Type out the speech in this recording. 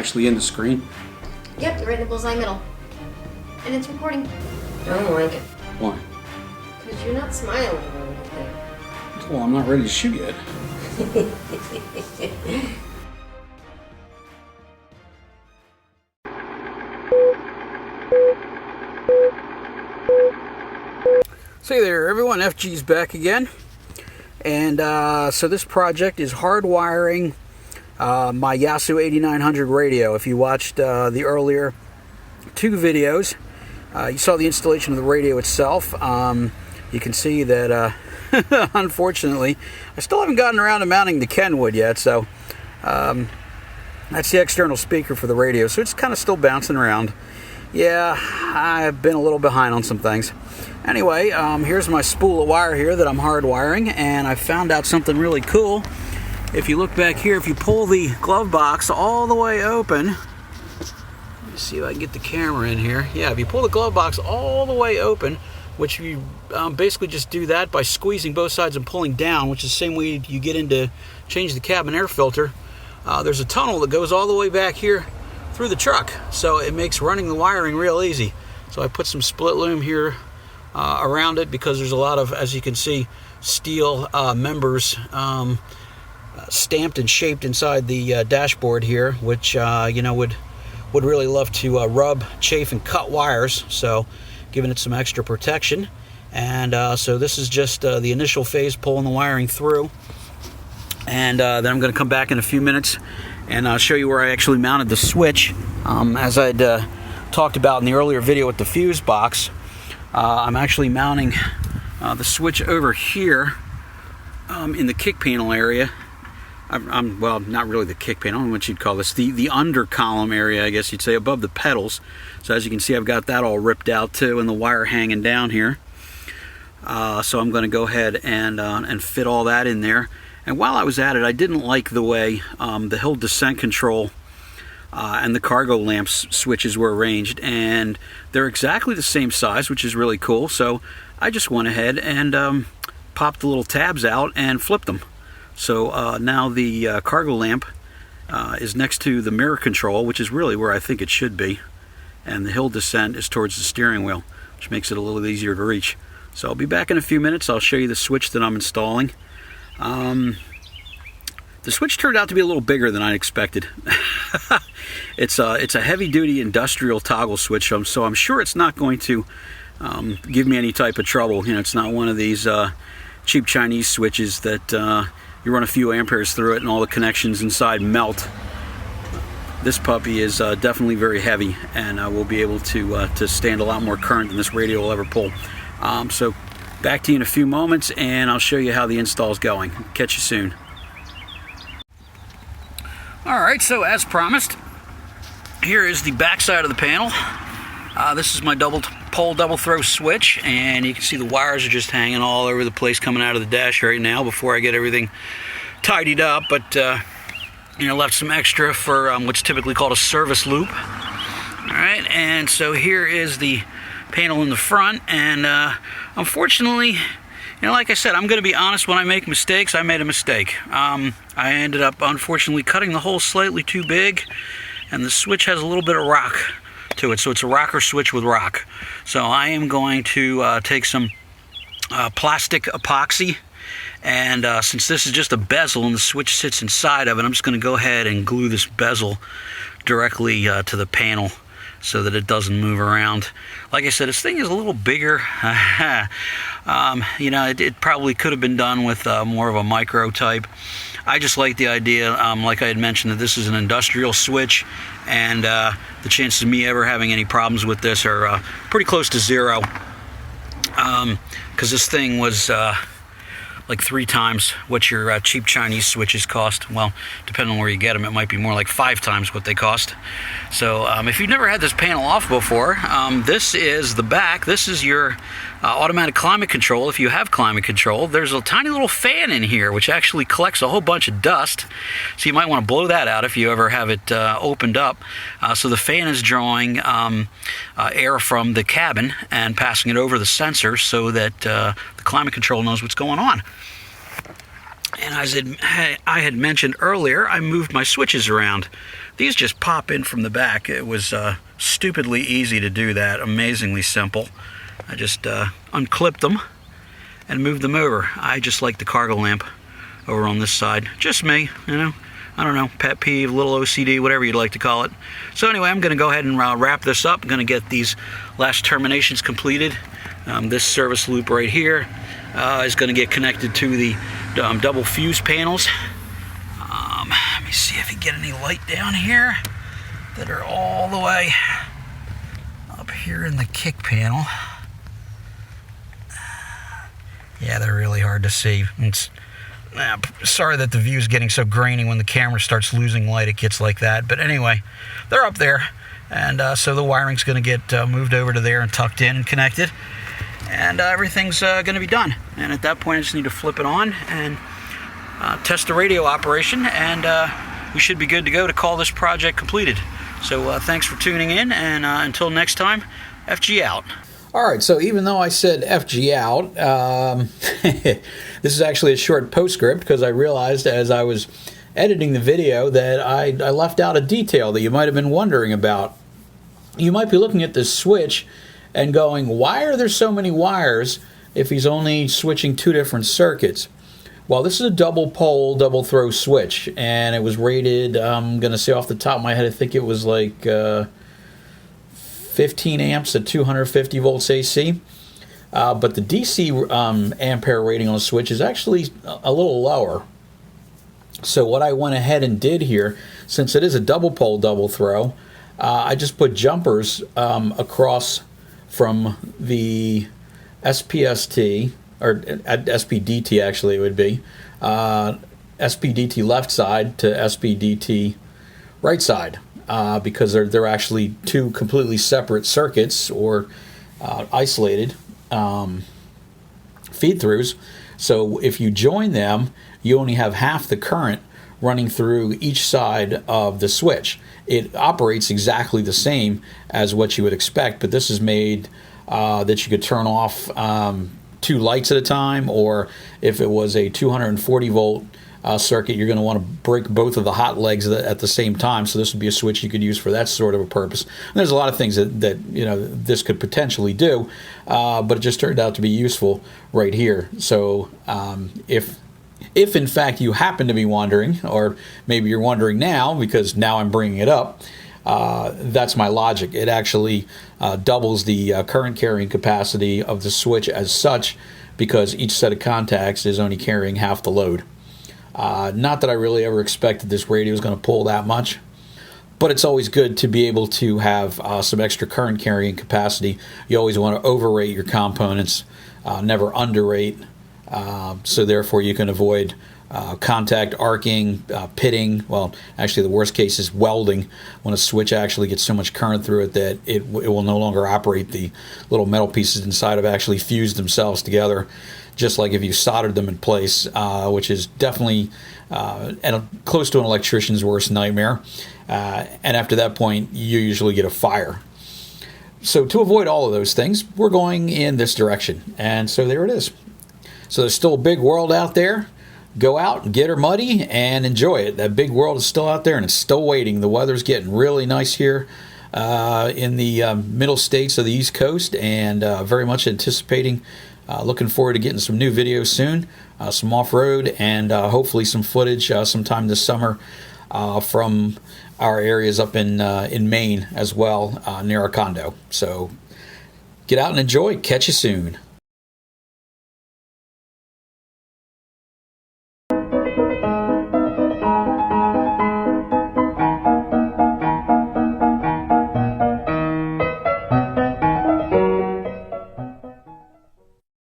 actually in the screen? Yep, you're right in the bullseye middle. And it's recording. I don't like it. Why? Because you're not smiling or anything. Well, I'm not ready to shoot yet. So there everyone, FG's back again. And so this project is hardwiring my Yaesu 8900 radio. If you watched the earlier two videos, you saw the installation of the radio itself. You can see that unfortunately I still haven't gotten around to mounting the Kenwood yet, so that's the external speaker for the radio, so it's kind of still bouncing around. Yeah, I've been a little behind on some things. Anyway, here's my spool of wire here that I'm hardwiring, and I found out something really cool. If you look back here, if you pull the glove box all the way open, let me see if I can get the camera in here. Yeah, if you pull the glove box all the way open, which you basically just do that by squeezing both sides and pulling down, which is the same way you get in to change the cabin air filter, there's a tunnel that goes all the way back here through the truck, so it makes running the wiring real easy. So I put some split loom here around it because there's a lot of, as you can see, steel members stamped and shaped inside the dashboard here, which you know, would really love to rub, chafe, and cut wires, so giving it some extra protection. And so this is just the initial phase, pulling the wiring through, and then I'm going to come back in a few minutes and I'll show you where I actually mounted the switch. As I'd talked about in the earlier video with the fuse box, I'm actually mounting the switch over here in the kick panel area. Well, not really the kick panel, I don't know what you'd call this, the under column area, I guess you'd say, above the pedals. So as you can see, I've got that all ripped out too, and the wire hanging down here. So I'm going to go ahead and fit all that in there. And while I was at it, I didn't like the way the hill descent control and the cargo lamps switches were arranged, and they're exactly the same size, which is really cool. So I just went ahead and popped the little tabs out and flipped them. So now the cargo lamp is next to the mirror control, which is really where I think it should be, and the hill descent is towards the steering wheel, which makes it a little easier to reach. So I'll be back in a few minutes. I'll show you the switch that I'm installing. The switch turned out to be a little bigger than I expected. It's a heavy-duty industrial toggle switch, so I'm sure it's not going to give me any type of trouble. You know, it's not one of these cheap Chinese switches that you run a few amperes through it and all the connections inside melt. This puppy is definitely very heavy, and will be able to stand a lot more current than this radio will ever pull. So back to you in a few moments, and I'll show you how the install is going. Catch you soon. Alright, so as promised, here is the back side of the panel. This is my double-pole, double-throw switch, and you can see the wires are just hanging all over the place coming out of the dash right now before I get everything tidied up, but you know, left some extra for what's typically called a service loop. Alright, and so here is the panel in the front, and unfortunately, you know, like I said, I'm going to be honest, when I make mistakes, I made a mistake. I ended up, unfortunately, cutting the hole slightly too big, and the switch has a little bit of rock to it, so it's a rocker switch with rock. So I am going to take some plastic epoxy, and since this is just a bezel and the switch sits inside of it, I'm just going to go ahead and glue this bezel directly to the panel so that it doesn't move around. Like I said, this thing is a little bigger. You know, it probably could have been done with more of a micro type. I just like the idea, like I had mentioned, that this is an industrial switch, and the chances of me ever having any problems with this are pretty close to zero, because this thing was like 3 times what your cheap Chinese switches cost. Well, depending on where you get them, it might be more like 5 times what they cost. So if you've never had this panel off before, this is the back. This is your automatic climate control. If you have climate control, there's a tiny little fan in here which actually collects a whole bunch of dust, so you might want to blow that out if you ever have it opened up. So the fan is drawing air from the cabin and passing it over the sensor so that the climate control knows what's going on. And as I had mentioned earlier, I moved my switches around. these just pop in from the back. It was stupidly easy to do that, amazingly simple. I just unclipped them and moved them over. I just like the cargo lamp over on this side. Just me, you know. I don't know, pet peeve, little OCD, whatever you'd like to call it. So anyway, I'm going to go ahead and wrap this up. I'm going to get these last terminations completed. This service loop right here is going to get connected to the double fuse panels. Let me see if you get any light down here that are all the way up here in the kick panel. Yeah, they're really hard to see. Sorry that the view is getting so grainy. When the camera starts losing light, it gets like that. But anyway, they're up there. And so the wiring's going to get moved over to there and tucked in and connected. And everything's going to be done. And at that point, I just need to flip it on and test the radio operation. And we should be good to go to call this project completed. So thanks for tuning in. And until next time, FG out. All right, so even though I said FG out, this is actually a short postscript because I realized as I was editing the video that I left out a detail that you might have been wondering about. You might be looking at this switch and going, why are there so many wires if he's only switching two different circuits? Well, this is a double pole, double throw switch, and it was rated, I'm going to say off the top of my head, I think it was like 15 amps at 250 volts AC. But the DC ampere rating on the switch is actually a little lower. So what I went ahead and did here, since it is a double pole, double throw, I just put jumpers across from the SPST, or at SPDT actually it would be, SPDT left side to SPDT right side. Because they're actually two completely separate circuits or isolated feed-throughs. So if you join them, you only have half the current running through each side of the switch. It operates exactly the same as what you would expect, but this is made that you could turn off two lights at a time, or if it was a 240 volt circuit, you're going to want to break both of the hot legs at the same time. So this would be a switch you could use for that sort of a purpose. And there's a lot of things that you know this could potentially do, but it just turned out to be useful right here. So if in fact you happen to be wondering, or maybe you're wondering now because now I'm bringing it up, that's my logic. It actually doubles the current carrying capacity of the switch as such, because each set of contacts is only carrying half the load. Not that I really ever expected this radio was going to pull that much, but it's always good to be able to have some extra current carrying capacity. You always want to overrate your components, never underrate, so therefore you can avoid contact arcing, pitting. Well, actually the worst case is welding, when a switch actually gets so much current through it that it will no longer operate. The little metal pieces inside have actually fused themselves together, just like if you soldered them in place, which is definitely close to an electrician's worst nightmare. And after that point, you usually get a fire. So to avoid all of those things, we're going in this direction. And so there it is. So there's still a big world out there. Go out and get her muddy and enjoy it. That big world is still out there and it's still waiting. The weather's getting really nice here in the middle states of the East Coast, and very much anticipating looking forward to getting some new videos soon, some off-road, and hopefully some footage sometime this summer from our areas up in Maine as well, near our condo. So get out and enjoy. Catch you soon.